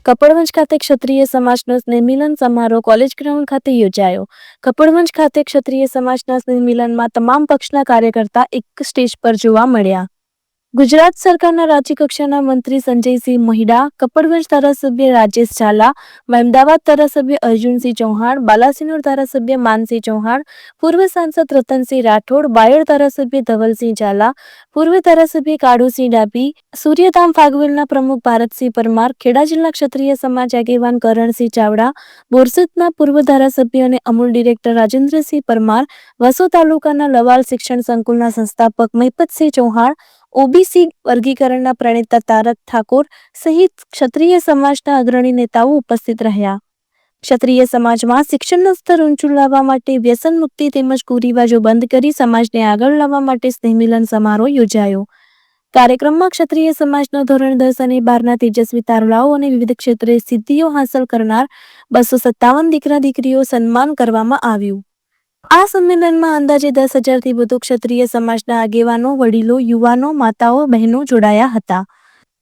કપડવંજ ખાતે ક્ષત્રિય સમાજનો સ્નેહમિલન સમારોહ કોલેજ ગ્રાઉન્ડ ખાતે યોજાયો. કપડવંજ ખાતે ક્ષત્રિય સમાજના સ્નેહમિલનમાં તમામ પક્ષના કાર્યકર્તા એક સ્ટેજ પર જોવા મળ્યા. ગુજરાત સરકારના રાજ્યકક્ષાના મંત્રી સંજયસિંહ મહિડા, કપડવંજ ધારાસભ્ય રાજેશ ઝાલા, અમદાવાદ ધારાસભ્ય અર્જુનસિંહ ચૌહાણ, બાલાસિનોર ધારાસભ્ય માનસિંહ ચૌહાણ, પૂર્વ સાંસદ રતનસિંહ રાઠોડ, બાયડ ધારાસભ્ય ધવલસિંહ ઝાલા, પૂર્વ ધારાસભ્ય કાળુસિંહ ડાભી, સૂર્યધામ ફાગવેલના પ્રમુખ ભારતસિંહ પરમાર, ખેડા જિલ્લા ક્ષત્રિય સમાજ આગેવાન કરણસિંહ ચાવડા, બોરસદના પૂર્વ ધારાસભ્ય અને અમૂલ ડિરેક્ટર રાજેન્દ્રસિંહ પરમાર, વાસો તાલુકાના લવાલ શિક્ષણ સંકુલના સંસ્થાપક મહિપતસિંહ ચૌહાણ, ઓબીસી વર્ગીકરણના પ્રણેતા તારક ઠાકોર સહિત ક્ષત્રિય સમાજના અગ્રણી નેતાઓ ઉપસ્થિત રહ્યા. ક્ષત્રિય સમાજમાં શિક્ષણનું સ્તર ઊંચું લાવવા માટે વ્યસન મુક્તિ તેમજ કુરિવાજો બંધ કરી સમાજને આગળ લાવવા માટે સ્નેહમિલન સમારોહ યોજાયો. કાર્યક્રમમાં ક્ષત્રિય સમાજના ધોરણ 10 અને 12ના તેજસ્વી તારલાઓ અને વિવિધ ક્ષેત્રે સિદ્ધિઓ હાંસલ કરનાર 257 દીકરા દીકરીઓ સન્માન કરવામાં આવ્યું. આ સંમેલનમાં અંદાજે 10,000થી વધુ ક્ષત્રિય સમાજના આગેવાનો, વડીલો, યુવાનો, માતાઓ, બહેનો જોડાયા હતા.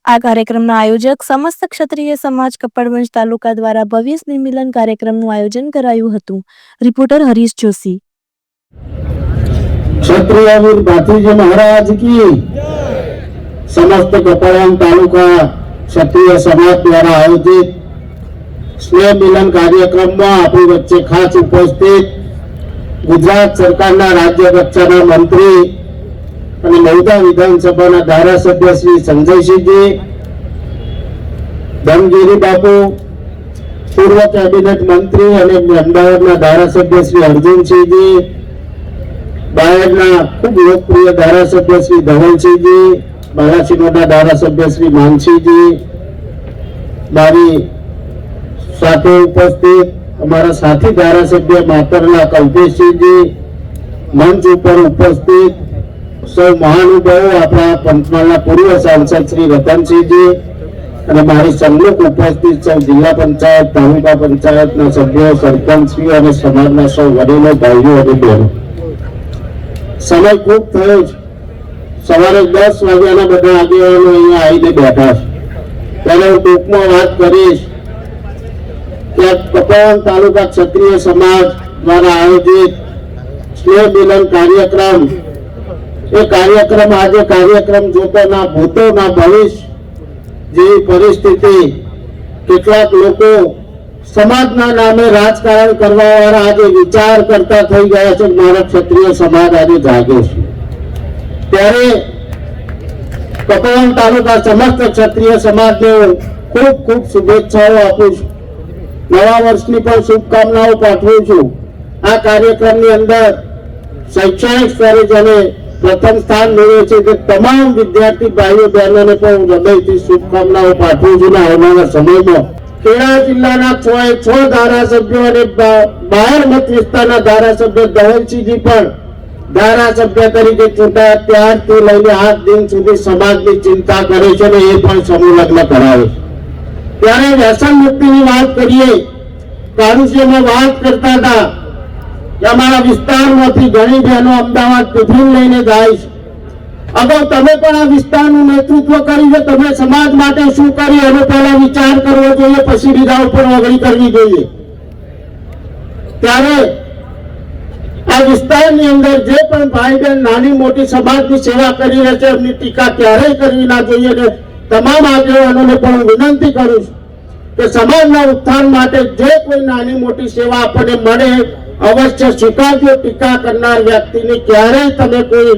આ કાર્યક્રમના આયોજક સમસ્ત ક્ષત્રિય સમાજ કપડવંજ તાલુકા દ્વારા ભવ્ય સ્નેહમિલન કાર્યક્રમનું આયોજન કરાયું હતું. રિપોર્ટર હરીશ જોશી. ક્ષત્રિય વીર ભાતીજી મહારાજ કી સમસ્ત કપડવંજ તાલુકા ક્ષત્રિય સમાજ દ્વારા આયોજિત સ્નેહ મિલન કાર્યક્રમમાં આપણી વચ્ચે ખાસ ઉપસ્થિત ગુજરાત સરકારના રાજ્ય કક્ષાના મંત્રી અને મહુધા વિધાનસભાના ધારાસભ્ય શ્રી સંજયસિંહજી, ધનગીરી બાપુ, પૂર્વ કેબિનેટ મંત્રી અને અમદાવાદના ધારાસભ્ય શ્રી અર્જુનસિંહજી, બાયડના ખૂબ લોકપ્રિય ધારાસભ્ય શ્રી ધવલસિંહજી, બાલાસિનોરના ધારાસભ્ય શ્રી માનસિંહજી, મારી સાથે ઉપસ્થિત અમારા સાથી ધારાસભ્ય માતરના કલ્પેશસિંહજી, મંચ ઉપર ઉપસ્થિત સૌ મહાનુભાવો, આપણા પંચમહાલના પૂર્વ સાંસદ શ્રી રતનસિંહજી અને મારી સન્મુખ ઉપસ્થિત સૌ જિલ્લા પંચાયત, તાલુકા પંચાયતના સભ્યો, સરપંચશ્રીઓ અને સમાજના સૌ વડીલો, ભાઈઓ અને બહેનો. સમય ખૂબ થયો છે. સવારે 10 વાગ્યાના બધા આગેવાનો અહીંયા આવીને બેઠા છે. ત્યારે હું ટૂંકમાં વાત કરીશ કે કપડવંજ તાલુકા ક્ષત્રિય સમાજ દ્વારા આયોજિત સ્નેહ મિલન કાર્યક્રમ, એ કાર્યક્રમ આજે કાર્યક્રમ જોતો ના ભૂતો ના ભવિષ્ય જેવી પરિસ્થિતિ, કેટલાક લોકો સમાજના નામે રાજકારણ કરવા વાળા આજે વિચાર કરતા થઈ ગયા છે. મારા ક્ષત્રિય સમાજ આજે જાગે છે. ત્યારે કપડવંજ તાલુકા સમસ્ત ક્ષત્રિય સમાજને ખૂબ ખૂબ શુભેચ્છાઓ આપું છું. નવા વર્ષની પણ શુભકામનાઓ પાઠવું છું. આ કાર્યક્રમની અંદર શૈક્ષણિક સ્તરે જેને પ્રથમ સ્થાન મેળવે છે તે તમામ વિદ્યાર્થી ભાઈઓ બહેનોને પણ હું હૃદયથી શુભકામનાઓ પાઠવું છું. આવનારા સમયમાં ખેડા જિલ્લાના 6 ધારાસભ્યો અને બાયડ મત વિસ્તારના ધારાસભ્ય ધવલસિંહજી પણ ધારાસભ્ય તરીકે ચૂંટાયા ત્યારથી લઈને આજ દિન સુધી સમાજની ચિંતા કરે છે અને એ પણ સમૂહ લગ્ન કરાવે છે. ત્યારે વ્યસન મુક્તિની વાત કરીએ, કારુસિયામાં વાત કરતા હતા કે અમારા વિસ્તારમાંથી ઘણી બહેનો અમદાવાદ ટિફિન લઈને જાય છે. અગાઉ તમે પણ આ વિસ્તારનું નેતૃત્વ કર્યું છે. તમે સમાજ માટે શું કર્યું એનો પહેલા વિચાર કરવો જોઈએ, પછી બીજા ઉપર વગડી કરવી જોઈએ. ત્યારે આ વિસ્તારની અંદર જે પણ ભાઈ બહેન નાની મોટી સમાજની સેવા કરી રહ્યા છે એમની ટીકા ક્યારેય કરવી ના જોઈએ. અને તમામ આગેવાનોને પણ વિનંતી કરું છું કે સમાજના ઉત્થાન માટે જે કોઈ નાની મોટી સેવા આપણને મળે અવશ્ય સ્વીકારજો. ટીકા કરનાર વ્યક્તિની ક્યારેય તમે કોઈ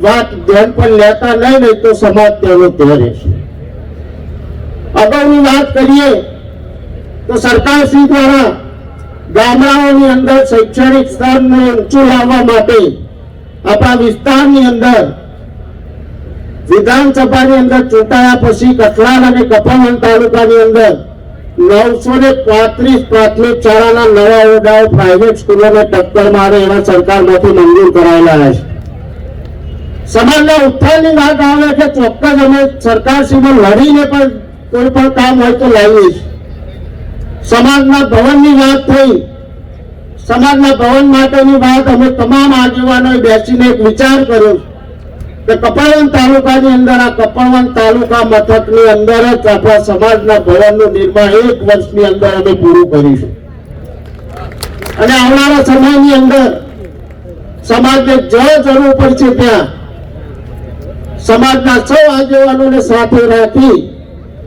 વાત ધ્યાન પણ લેતા નહીં તો સમાજ તેનો તે રહેશે. અગાઉની વાત કરીએ તો સરકારશ્રી દ્વારા ગામડાઓની અંદર શૈક્ષણિક સ્તરને ઊંચું લાવવા માટે આપણા વિસ્તારની અંદર વિધાનસભાની અંદર ચૂંટાયા પછી કઠલાલ અને કપડવંજ તાલુકાની અંદર 935 પ્રાથમિક શાળાના નવા ઓરડાઓ પ્રાઇવેટ સ્કૂલોને ટક્કર મારે એવા સરકારમાંથી મંજૂર કરાયેલા છે. સમાજના ઉત્થાનની વાત આવે કે ચોક્કસ અમે સરકારશ્રીમાં લડીને પણ કોઈ પણ કામ હોય તો લાવીએ છીએ. સમાજના ભવનની વાત થઈ, સમાજના ભવન માટેની વાત અમે તમામ આગેવાનોએ બેસીને એક વિચાર કર્યો કે કપડવંત તાલુકાની અંદર આ કપડવંત તાલુકા મથકની અંદર જ આપણા સમાજના ભવનનું નિર્માણ 1 વર્ષની અંદર અમે પૂરું કરીશું અને આવનારા સમયની અંદર સમાજને જ્યાં જરૂર પડશે ત્યાં સમાજના સૌ આગેવાનોને સાથે રાખી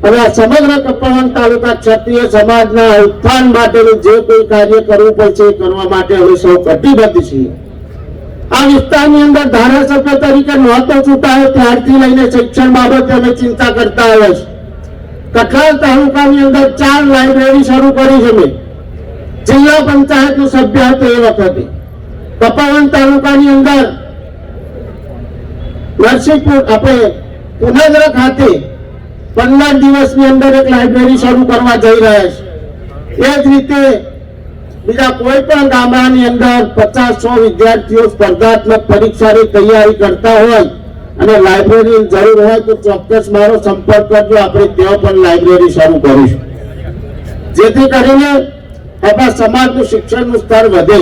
અને આ સમગ્ર કપડવંત તાલુકા ક્ષત્રિય સમાજના ઉત્થાન માટેનું જે કોઈ કાર્ય કરવું પડશે એ કરવા માટે અમે સૌ કટિબદ્ધ છીએ. આ વિસ્તારની અંદર ધારાસભ્ય તરીકે નહોતો ચૂંટાયો ત્યારથી લઈને શિક્ષણ બાબતે અમે ચિંતા કરતા આવ્યા છીએ. કઠલાલ તાલુકાની અંદર 4 લાઇબ્રેરી શરૂ કરી છે. મેં જિલ્લા પંચાયતનો સભ્ય હતો એ વખતે કપડવંત તાલુકાની અંદર નરસિંહપુર આપણે પુનાદરા ખાતે 15 દિવસની અંદર એક લાઇબ્રેરી શરૂ કરવા જઈ રહ્યા છે. એ જ રીતે બીજા કોઈ પણ ગામડાની અંદર 50-100 વિદ્યાર્થીઓ સ્પર્ધાત્મક પરીક્ષાની તૈયારી કરતા હોય અને લાઇબ્રેરીની જરૂર હોય તો ચોક્કસ મારો સંપર્ક કરજો. આપણે ત્યાં પણ લાઇબ્રેરી શરૂ કરીશું જેથી કરીને આપણા સમાજનું શિક્ષણનું સ્તર વધે.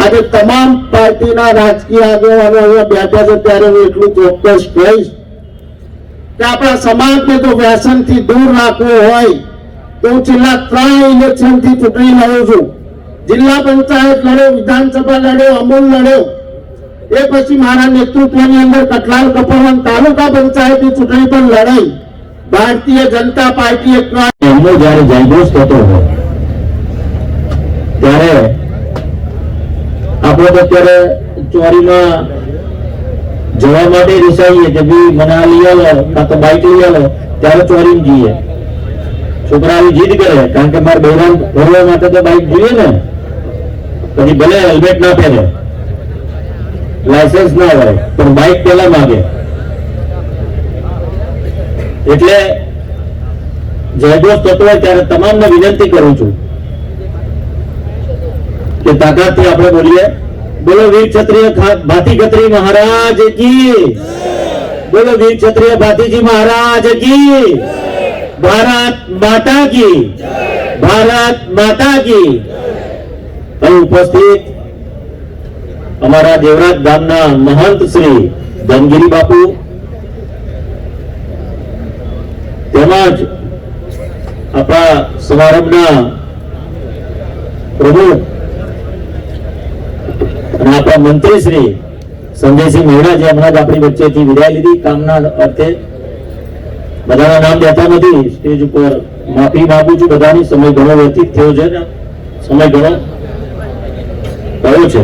આજે તમામ પાર્ટીના રાજકીય આગેવાનો અહીંયા બેઠા છે ત્યારે હું એટલું ચોક્કસ કહીશ કે આપણા સમાજને તો વ્યસનથી દૂર રાખવો હોય તો હું છેલ્લા 3 ઇલેક્શનથી ચૂંટણી લડું છું. જિલ્લા પંચાયત લડ્યો, વિધાનસભા લડ્યો, અમૂલ લડ્યો. એ પછી મારા નેતૃત્વની અંદર કઠલાલ કપડવંત તાલુકા પંચાયતની ચૂંટણી પણ લડાઈ. ભારતીય જનતા પાર્ટી એમનો જયારે જાગૃત થતો હોય ત્યારે આપણે અત્યારે ચોરીમાં જવા માટે રિસાઈએ કે ભાઈ મને આ લઈ આવો કાં તો બાઇક લઈ આવો, ત્યારે ચોરીમાં જઈએ. છોકરાઓ જીદ કરે કારણ કે મારે બહેરાન ભરવા માટે તો બાઇક જોઈએ ને. પછી ભલે હેલ્મેટ ના પહેરે, લાયસન્સ ના હોય પણ બાઇક પેલા માંગે. એટલે જયદોષ થતો હોય ત્યારે તમામને વિનંતી કરું છું કે તાકાતથી આપણે બોલીએ. બોલો વીર ક્ષત્રિય ભાતી ખત્રી મહારાજ કી, બોલો વીર ક્ષત્રિય ભાતીજી મહારાજ કી, ભારત માતા કી, ભારત માતા કી. અહીં ઉપસ્થિત અમારા દેવરાજ ગામના મહંત શ્રી ધનગીરી બાપુ તેમજ આપણા સમારંભના પ્રમુખ અને આપણા મંત્રી શ્રી સંજયસિંહ મહેડા જે હમણાં જ આપણી વચ્ચેથી વિદાય લીધી કામના અર્થે. બધાના નામ લેતા નથી સ્ટેજ ઉપર, માફી માંગુ છું બધાની. સમય ઘણો વ્યતીત થયો છે ને, સમય ઘણો ગયો છે.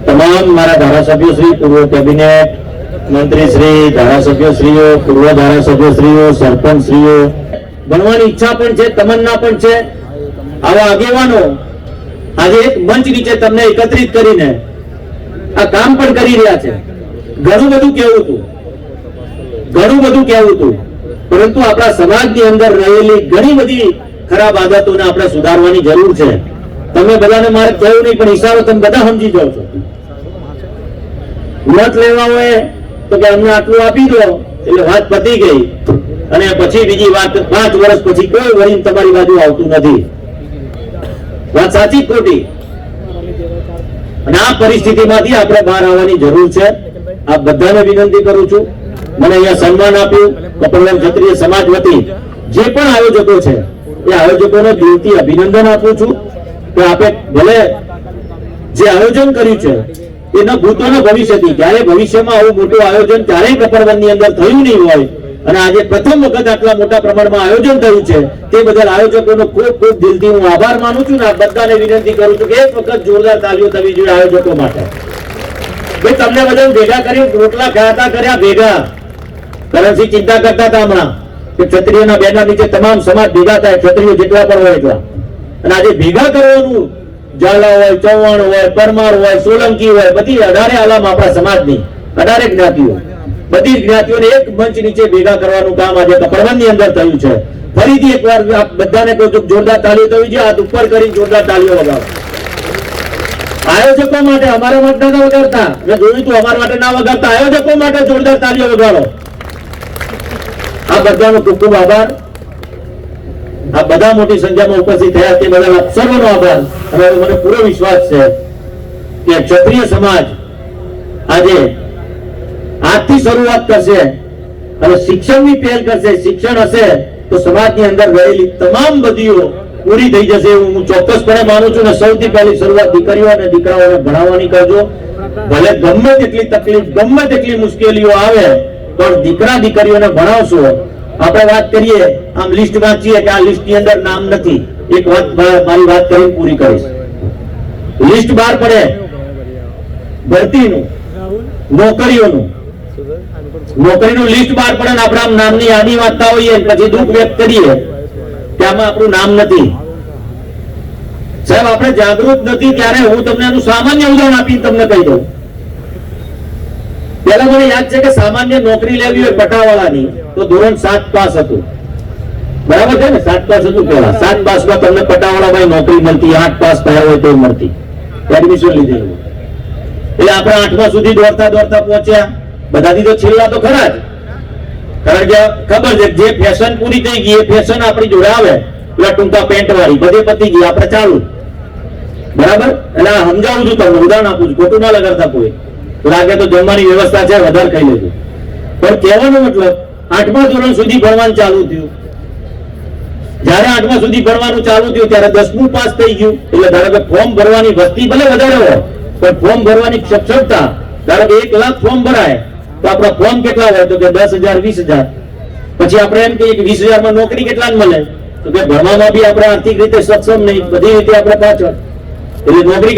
તમામ મારા ધારાસભ્યશ્રી, પૂર્વ કેબિનેટ મંત્રીશ્રી, ધારાસભ્યશ્રીઓ, પૂર્વ ધારાસભ્યશ્રીઓ, સરપંચશ્રીઓ, ભણવાની ઈચ્છા પણ છે, તમન્ના પણ છે. આવા આગેવાનો આજે એક મંચ નીચે તમને એકત્રિત કરીને આ કામ પણ કરી રહ્યા છે. ઘણું બધું કહેવું હતું, પરંતુ આપણા સમાજની અંદર રહેલી ઘણી બધી ખરાબ આદતોને આપણે સુધારવાની જરૂર છે. તમે બધાને મારે કહેવું નહીં પણ ઈશારો તમે બધા સમજી જાઓ છો. મત લેવા હોય તો કે અમને આટલું આપી દો એટલે વાત પતી ગઈ અને પછી બીજી વાત 5 વર્ષ પછી કોઈ વળીને તમારી બાજુ આવતું નથી. વાત સાચી ખોટી? અને આ પરિસ્થિતિમાંથી આપણે બહાર આવવાની જરૂર છે. આ બધાને વિનંતી કરું છું. મને અહીંયા સન્માન આપ્યું કપડવંત ક્ષત્રિય સમાજ વતી જે પણ આયોજકો છે એ આયોજકોને દિલથી અભિનંદન આપું છું કે આપે ભલે જે આયોજન કર્યું છે એ ન ભૂતો ન ભવિષ્યથી, ક્યારે ભવિષ્યમાં આવું મોટું આયોજન ક્યારેય કપડવંતની અંદર થયું નહીં હોય અને આજે પ્રથમ વખત આટલા મોટા પ્રમાણમાં આયોજન થયું છે તે બદલ આયોજકોનો ખૂબ ખૂબ દિલથી હું આભાર માનું છું. ને આ બધાને વિનંતી કરું છું કે એક વખત જોરદાર તાલીઓ થવી જોઈએ આયોજકો માટે. ભાઈ તમને બધા ભેગા કરી રોટલા ખાતા કર્યા ભેગા. કરણસિંહ ચિંતા કરતા હતા હમણાં કે ક્ષત્રિયના બેનર નીચે તમામ સમાજ ભેગા થાય, ક્ષત્રિયો જેટલા પણ હોય એટલા. અને આજે ભેગા કરવાનું ઝાલા હોય, ચૌહાણ હોય, પરમાર હોય, સોલંકી હોય, બધી 18 આલામ આપણા સમાજની 18 જ્ઞાતિઓ, બધી જ્ઞાતિઓને એક મંચ નીચે ભેગા કરવાનું કામ આજે કપડવંતની અંદર થયું છે. ફરીથી એકવાર બધાને કહું છું જોરદાર તાળીઓ થવી જોઈએ. હાથ ઉપર કરી જોરદાર તાળીઓ વગાડો. આયોજકો માટે, અમારા માટે ના વગાડતા, મેં જોયું તું અમારા માટે ના વગાડતા, આયોજકો માટે જોરદાર તાળીઓ વગાડો. આ બધાનો ખૂબ ખૂબ આભાર. આ બધા મોટી સંખ્યામાં ઉપસ્થિત થયા તે બદલ આપ સર્વનો આભાર. અને મને પૂરો વિશ્વાસ છે કે ક્ષત્રિય સમાજ આજે આજથી શરૂઆત કરશે અને શિક્ષણની પહેલ કરશે, શિક્ષણ હશે તો સમાજની અંદર રહેલી તમામ બદીઓ પૂરી થઈ જશે એવું હું ચોક્કસપણે માનું છું. અને સૌથી પહેલી શરૂઆત દીકરીઓ અને દીકરાઓને ભણાવવાની કરજો. ભલે ગમે તેટલી તકલીફ, ગમે તેટલી મુશ્કેલીઓ આવે, પણ દીકરા દીકરીઓને ભણાવશો. આપણે વાત કરીએ, આમ લિસ્ટ વાંચીએ કે આ લિસ્ટની અંદર નામ નથી. એક વાત મારી વાત કરીને પૂરી કરીશ. લિસ્ટ બહાર પડે ભરતીનું, નોકરીઓનું, નોકરીનું લિસ્ટ બહાર પડે ને આપણે આમ નામની યાદી વાંચતા હોઈએ પછી દુઃખ વ્યક્ત કરીએ કે આમાં આપણું નામ નથી. સાહેબ, આપણે જાગૃત નથી ત્યારે હું તમને આનું સામાન્ય ઉદાહરણ આપીને તમને કહી દઉં. પહેલા મને યાદ છે કે સામાન્ય નોકરી લેવી હોય પટાવાળાની તો ધોરણ 7 પાસ હતું. બરાબર છે ને? 7 પાસ હતું પહેલા. 7 પાસમાં તમને પટાવાળામાં નોકરી મળતી, 8 પાસ થયા હોય તો મળતી, એડમિશન લીધેલું. એટલે આપણે 8મા સુધી દોડતા દોડતા પહોંચ્યા. બધાથી તો છેલ્લા તો ખરા જ, કારણ કે ખબર છે જે ફેશન પૂરી થઈ ગઈ એ ફેશન આપણી જોડે આવે, પેલા ટૂંકા પેન્ટ વાળી બધે પતી ગઈ, આપણે ચાલુ. બરાબર? એટલે સમજાવું છું તમને, ઉદાહરણ આપું છું, ખોટું ના લગાડતા કોઈ. લાગે તો જમવાની વ્યવસ્થા છે, વધારે ખાઈ લેજો. પણ કહેવાનો મતલબ 8મા ધોરણ સુધી ભણવાનું ચાલુ થયું. જયારે 8મા સુધી ભણવાનું ચાલુ થયું ત્યારે 10મું પાસ થઈ ગયું. એટલે ધારો કે ફોર્મ ભરવાની વસ્તી ભલે વધારે હોય પણ ફોર્મ ભરવાની ક્ષમતા, ધારો કે 1 લાખ ફોર્મ ભરાય તો આપણા ફોર્મ કેટલા હોય તો કે 10,000 20,000. પછી આપણે એમ કહીએ કે 20,000 માં નોકરી કેટલા મળે તો કે ભણવામાં બી આપણે આર્થિક રીતે સક્ષમ નહીં, બધી રીતે આપણે પાછળ. એટલે નોકરી